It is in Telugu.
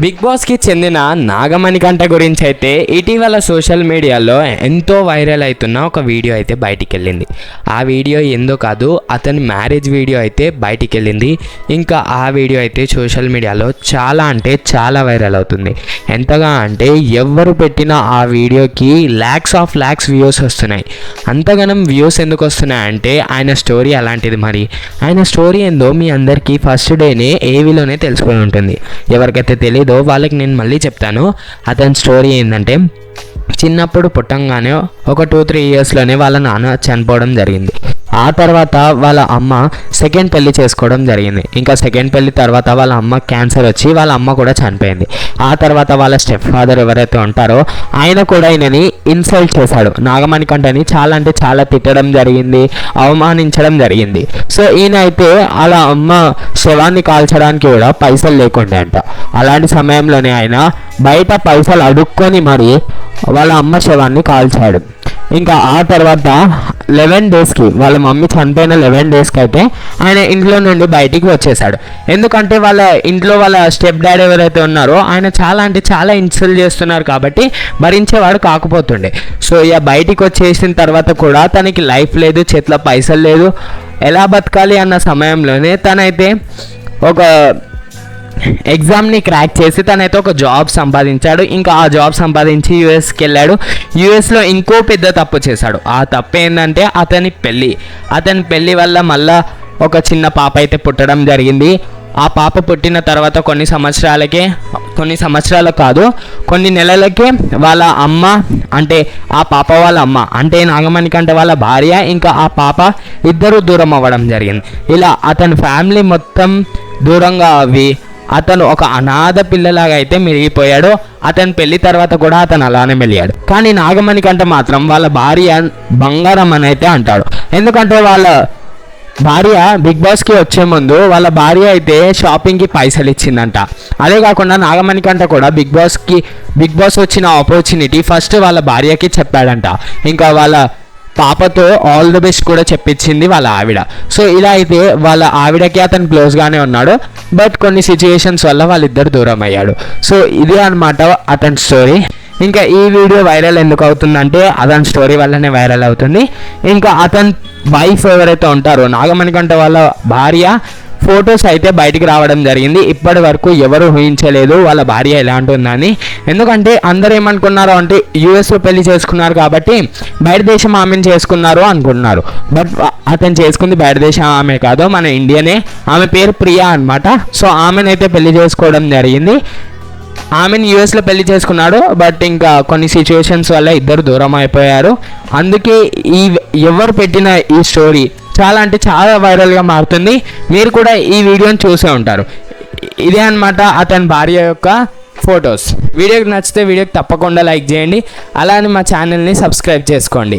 బిగ్ బాస్కి చెందిన నాగమణికంఠ గురించి అయితే ఇటీవల సోషల్ మీడియాలో ఎంతో వైరల్ అవుతున్న ఒక వీడియో అయితే బయటికి వెళ్ళింది. ఆ వీడియో ఏందో కాదు, అతని మ్యారేజ్ వీడియో అయితే బయటికి వెళ్ళింది. ఇంకా ఆ వీడియో అయితే సోషల్ మీడియాలో చాలా అంటే చాలా వైరల్ అవుతుంది. ఎంతగా అంటే ఎవరు పెట్టిన ఆ వీడియోకి ల్యాక్స్ వ్యూస్ వస్తున్నాయి. అంతగానం వ్యూస్ ఎందుకు వస్తున్నాయి అంటే ఆయన స్టోరీ అలాంటిది. మరి ఆయన స్టోరీ ఏందో మీ అందరికీ ఫస్ట్ డేనే ఏవీలోనే తెలుసుకొని ఉంటుంది. ఎవరికైతే తెలీదో వాళ్ళకి నేను మళ్ళీ చెప్తాను. అతని స్టోరీ ఏంటంటే, చిన్నప్పుడు పుట్టంగానే ఒక 2-3 ఇయర్స్లోనే వాళ్ళ నాన్న చనిపోవడం జరిగింది. ఆ తర్వాత వాళ్ళ అమ్మ సెకండ్ పెళ్లి చేసుకోవడం జరిగింది. ఇంకా సెకండ్ పెళ్లి తర్వాత వాళ్ళ అమ్మ క్యాన్సర్ వచ్చి వాళ్ళ అమ్మ కూడా చనిపోయింది. ఆ తర్వాత వాళ్ళ స్టెప్ ఫాదర్ ఎవరైతే ఉంటారో ఆయన కూడా ఈయనని ఇన్సల్ట్ చేశాడు. నాగమణికంఠని చాలా అంటే చాలా తిట్టడం జరిగింది, అవమానించడం జరిగింది. సో ఈయన అయితే వాళ్ళ అమ్మ శవాన్ని కాల్చడానికి కూడా పైసలు లేకుండా అంట. అలాంటి సమయంలోనే ఆయన బయట పైసలు అడుక్కొని మరి వాళ్ళ అమ్మ శవాన్ని కాల్చాడు. ఇంకా ఆ తర్వాత 11 డేస్కి వాళ్ళ మమ్మీ చనిపోయిన 11 డేస్కి అయితే ఆయన ఇంట్లో నుండి బయటికి వచ్చేసాడు. ఎందుకంటే వాళ్ళ ఇంట్లో వాళ్ళ స్టెప్ డాడీ ఎవరైతే ఉన్నారో ఆయన చాలా అంటే చాలా ఇన్సల్ట్ చేస్తున్నారు కాబట్టి భరించేవాడు కాకపోతుండే. సో ఇక బయటికి వచ్చేసిన తర్వాత కూడా తనకి లైఫ్ లేదు, చేతిలో పైసలు లేదు, ఎలా బతకాలి అన్న సమయంలోనే తనైతే ఒక ఎగ్జామ్ని క్రాక్ చేసి తనైతే ఒక జాబ్ సంపాదించాడు. ఇంకా ఆ జాబ్ సంపాదించి యూఎస్కి వెళ్ళాడు. యూఎస్లో ఇంకో పెద్ద తప్పు చేశాడు. ఆ తప్పు ఏంటంటే అతని పెళ్ళి వల్ల మళ్ళా ఒక చిన్న పాప అయితే పుట్టడం జరిగింది. ఆ పాప పుట్టిన తర్వాత కొన్ని నెలలకే వాళ్ళ అమ్మ అంటే ఆ పాప వాళ్ళ అమ్మ అంటే నాగమణికంఠ వాళ్ళ భార్య ఇంకా ఆ పాప ఇద్దరు దూరం అవ్వడం జరిగింది. ఇలా అతని ఫ్యామిలీ మొత్తం దూరంగా అవి అతను ఒక అనాథ పిల్లలాగా అయితే మిగిలిపోయాడు. అతని పెళ్లి తర్వాత కూడా అతను అలానే మెలియాడు. కానీ నాగమణికంఠ మాత్రం వాళ్ళ భార్య బంగారం అని అయితే అంటాడు. ఎందుకంటే వాళ్ళ భార్య బిగ్ బాస్కి వచ్చే ముందు వాళ్ళ భార్య అయితే షాపింగ్కి పైసలు ఇచ్చిందంట. అదే కాకుండా నాగమణికంఠ కూడా బిగ్ బాస్ వచ్చిన ఆపర్చునిటీ ఫస్ట్ వాళ్ళ భార్యకి చెప్పాడంట. ఇంకా వాళ్ళ పాపతో ఆల్ ది బెస్ట్ కూడా చెప్పించింది వాళ్ళ ఆవిడ. సో ఇలా అయితే వాళ్ళ ఆవిడకి అతను క్లోజ్గానే ఉన్నాడు. బట్ కొన్ని సిచ్యుయేషన్స్ వల్ల వాళ్ళిద్దరు దూరం అయ్యాడు. సో ఇదే అన్నమాట అతని స్టోరీ. ఇంకా ఈ వీడియో వైరల్ ఎందుకు అవుతుందంటే అతని స్టోరీ వల్లనే వైరల్ అవుతుంది. ఇంకా అతని వైఫ్ ఎవరైతే ఉంటారో నాగమణికంఠ వాళ్ళ భార్య ఫొటోస్ అయితే బయటికి రావడం జరిగింది. ఇప్పటి వరకు ఎవరు ఊహించలేదు వాళ్ళ భార్య ఎలా ఉంటుందని. ఎందుకంటే అందరూ ఏమనుకున్నారు అంటే యూఎస్లో పెళ్లి చేసుకున్నారు కాబట్టి బయట దేశం ఆమెను చేసుకున్నారు అనుకుంటున్నారు. బట్ అతను చేసుకుంది బయట దేశం ఆమె కాదు, మన ఇండియనే. ఆమె పేరు ప్రియా అనమాట. సో ఆమెనైతే పెళ్లి చేసుకోవడం జరిగింది. ఆమెను యూఎస్లో పెళ్లి చేసుకున్నాడు. బట్ ఇంకా కొన్ని సిచ్యువేషన్స్ వల్ల ఇద్దరు దూరం అయిపోయారు. అందుకే ఎవరు పెట్టిన ఈ స్టోరీ చాలా అంటే చాలా వైరల్గా మారుతుంది. మీరు కూడా ఈ వీడియోని చూసే ఉంటారు. ఇదే అన్నమాట అతని భార్య యొక్క ఫొటోస్. వీడియోకి నచ్చితే వీడియోకి తప్పకుండా లైక్ చేయండి. అలానే మా ఛానల్ని సబ్స్క్రైబ్ చేసుకోండి.